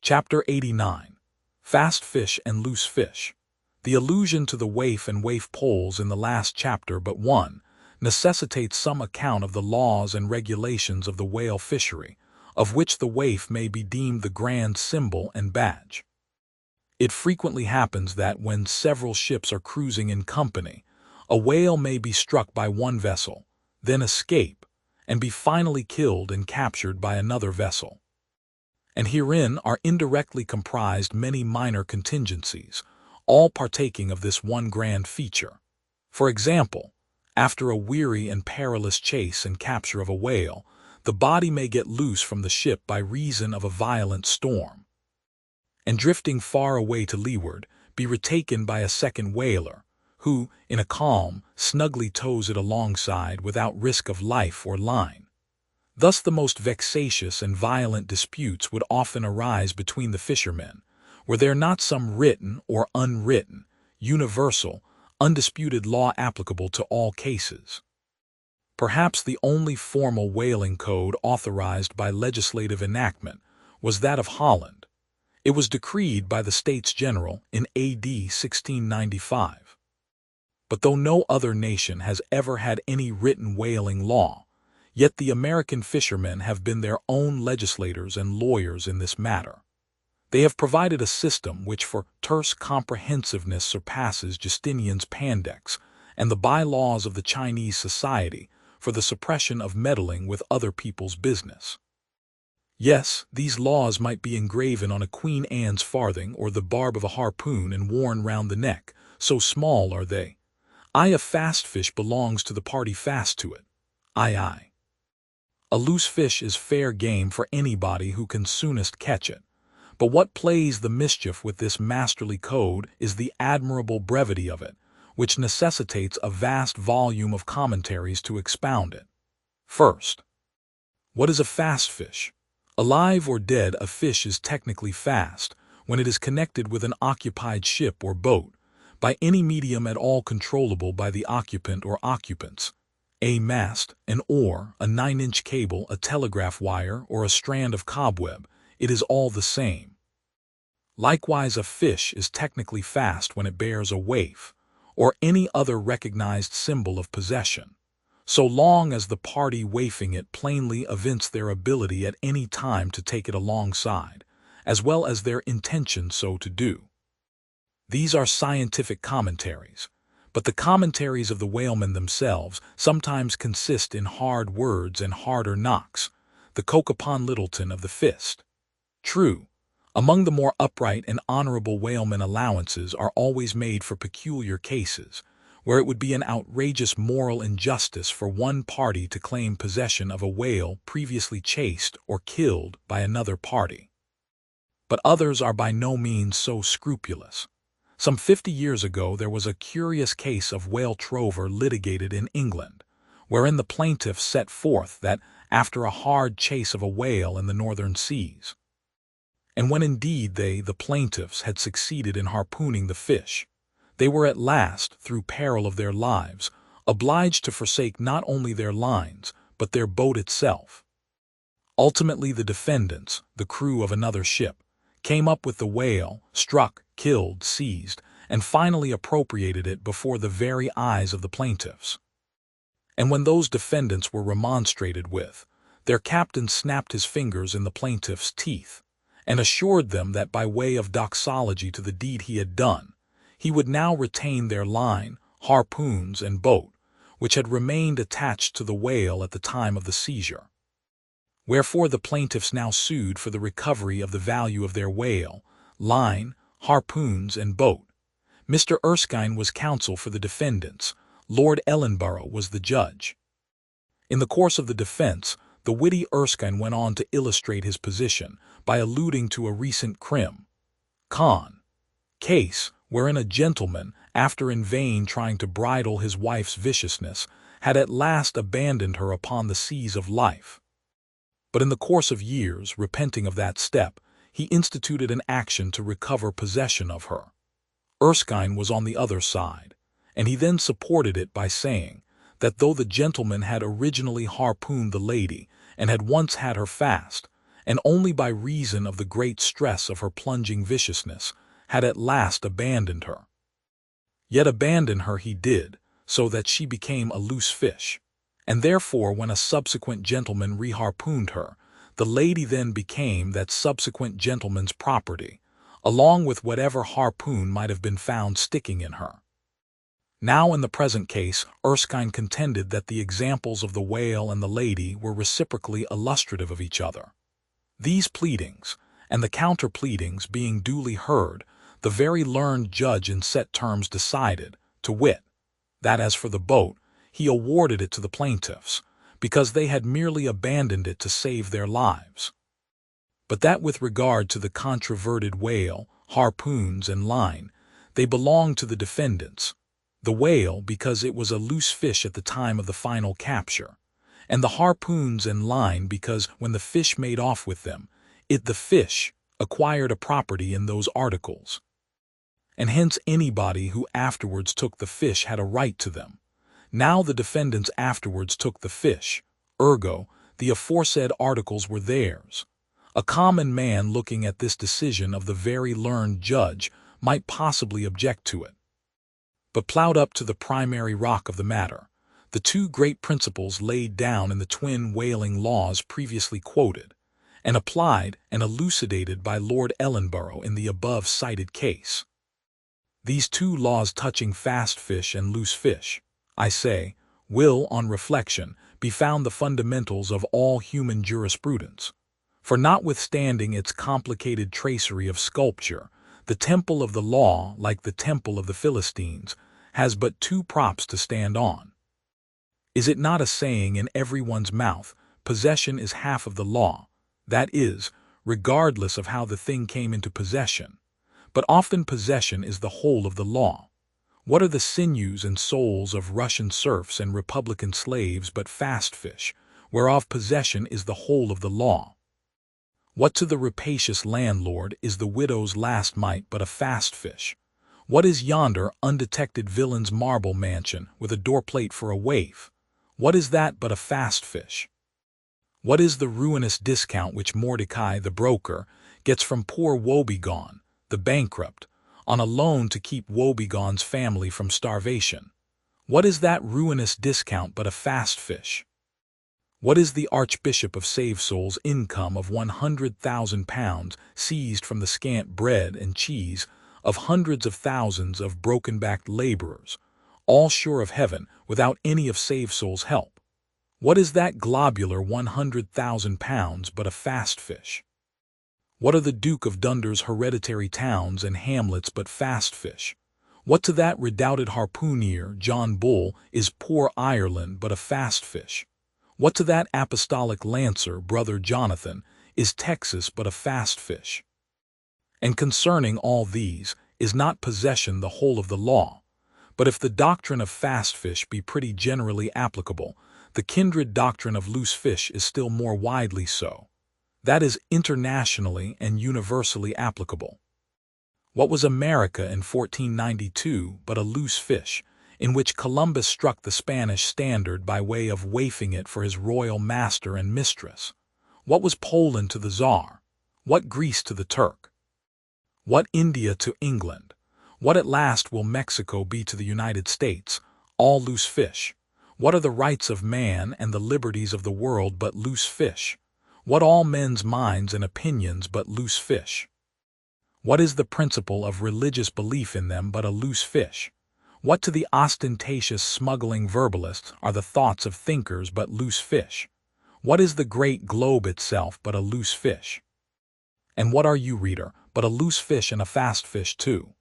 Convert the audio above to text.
Chapter 89. Fast Fish and Loose Fish. The allusion to the waif and waif poles in the last chapter but one necessitates some account of the laws and regulations of the whale fishery, of which the waif may be deemed the grand symbol and badge. It frequently happens that when several ships are cruising in company, a whale may be struck by one vessel, then escape, and be finally killed and captured by another vessel. And herein are indirectly comprised many minor contingencies, all partaking of this one grand feature. For example, after a weary and perilous chase and capture of a whale, the body may get loose from the ship by reason of a violent storm, and drifting far away to leeward, be retaken by a second whaler, who, in a calm, snugly tows it alongside without risk of life or line. Thus the most vexatious and violent disputes would often arise between the fishermen, were there not some written or unwritten, universal, undisputed law applicable to all cases. Perhaps the only formal whaling code authorized by legislative enactment was that of Holland. It was decreed by the States General in A.D. 1695. But though no other nation has ever had any written whaling law, yet the American fishermen have been their own legislators and lawyers in this matter. They have provided a system which for terse comprehensiveness surpasses Justinian's Pandex and the bylaws of the Chinese society for the suppression of meddling with other people's business. Yes, these laws might be engraven on a Queen Anne's farthing or the barb of a harpoon and worn round the neck, so small are they. Aye, a fast fish belongs to the party fast to it. Aye, aye. A loose fish is fair game for anybody who can soonest catch it. But what plays the mischief with this masterly code is the admirable brevity of it, which necessitates a vast volume of commentaries to expound it. First, what is a fast fish? Alive or dead, a fish is technically fast when it is connected with an occupied ship or boat, by any medium at all controllable by the occupant or occupants. A mast, an oar, a 9-inch cable, a telegraph wire, or a strand of cobweb, it is all the same. Likewise, a fish is technically fast when it bears a waif, or any other recognized symbol of possession, so long as the party waifing it plainly evince their ability at any time to take it alongside, as well as their intention so to do. These are scientific commentaries. But the commentaries of the whalemen themselves sometimes consist in hard words and harder knocks, the coke upon Littleton of the fist. True, among the more upright and honorable whalemen allowances are always made for peculiar cases, where it would be an outrageous moral injustice for one party to claim possession of a whale previously chased or killed by another party. But others are by no means so scrupulous. Some 50 years ago there was a curious case of whale trover litigated in England, wherein the plaintiff set forth that after a hard chase of a whale in the northern seas, and when indeed they, the plaintiffs, had succeeded in harpooning the fish, they were at last, through peril of their lives, obliged to forsake not only their lines, but their boat itself. Ultimately the defendants, the crew of another ship, came up with the whale, struck, killed, seized, and finally appropriated it before the very eyes of the plaintiffs. And when those defendants were remonstrated with, their captain snapped his fingers in the plaintiffs' teeth, and assured them that by way of doxology to the deed he had done, he would now retain their line, harpoons, and boat, which had remained attached to the whale at the time of the seizure. Wherefore the plaintiffs now sued for the recovery of the value of their whale, line, harpoons, and boat. Mr. Erskine was counsel for the defendants. Lord Ellenborough was the judge. In the course of the defense, the witty Erskine went on to illustrate his position by alluding to a recent Con. case wherein a gentleman, after in vain trying to bridle his wife's viciousness, had at last abandoned her upon the seas of life. But in the course of years, repenting of that step, he instituted an action to recover possession of her. Erskine was on the other side, and he then supported it by saying that though the gentleman had originally harpooned the lady and had once had her fast, and only by reason of the great stress of her plunging viciousness had at last abandoned her. Yet abandon her he did, so that she became a loose fish, and therefore when a subsequent gentleman reharpooned her, the lady then became that subsequent gentleman's property, along with whatever harpoon might have been found sticking in her. Now in the present case, Erskine contended that the examples of the whale and the lady were reciprocally illustrative of each other. These pleadings, and the counter-pleadings being duly heard, the very learned judge in set terms decided, to wit, that as for the boat, he awarded it to the plaintiffs, because they had merely abandoned it to save their lives. But that with regard to the controverted whale, harpoons, and line, they belonged to the defendants, the whale because it was a loose fish at the time of the final capture, and the harpoons and line because when the fish made off with them, the fish, acquired a property in those articles. And hence anybody who afterwards took the fish had a right to them. Now the defendants afterwards took the fish, ergo, the aforesaid articles were theirs. A common man looking at this decision of the very learned judge might possibly object to it, but plowed up to the primary rock of the matter, the two great principles laid down in the twin whaling laws previously quoted, and applied and elucidated by Lord Ellenborough in the above cited case. These two laws touching fast fish and loose fish, I say, will, on reflection, be found the fundamentals of all human jurisprudence. For notwithstanding its complicated tracery of sculpture, the temple of the law, like the temple of the Philistines, has but two props to stand on. Is it not a saying in everyone's mouth, possession is half of the law, that is, regardless of how the thing came into possession, but often possession is the whole of the law. What are the sinews and souls of Russian serfs and Republican slaves but fast fish, whereof possession is the whole of the law? What to the rapacious landlord is the widow's last mite but a fast fish? What is yonder undetected villain's marble mansion with a doorplate for a waif? What is that but a fast fish? What is the ruinous discount which Mordecai the broker gets from poor Woebegone, the bankrupt, on a loan to keep Woebegone's family from starvation? What is that ruinous discount but a fast fish? What is the Archbishop of Savesoul's income of £100,000 seized from the scant bread and cheese of hundreds of thousands of broken-backed laborers, all sure of heaven without any of Savesoul's help? What is that globular £100,000 but a fast fish? What are the Duke of Dunder's hereditary towns and hamlets but fast fish? What to that redoubted harpooner John Bull is poor Ireland but a fast fish? What to that apostolic lancer brother Jonathan is Texas but a fast fish? And concerning all these, is not possession the whole of the law? But if the doctrine of fast fish be pretty generally applicable, the kindred doctrine of loose fish is still more widely so. That is internationally and universally applicable. What was America in 1492 but a loose fish, in which Columbus struck the Spanish standard by way of waifing it for his royal master and mistress? What was Poland to the Tsar? What Greece to the Turk? What India to England? What at last will Mexico be to the United States? All loose fish. What are the rights of man and the liberties of the world but loose fish? What all men's minds and opinions but loose fish? What is the principle of religious belief in them but a loose fish? What to the ostentatious smuggling verbalist are the thoughts of thinkers but loose fish? What is the great globe itself but a loose fish? And what are you, reader, but a loose fish and a fast fish too?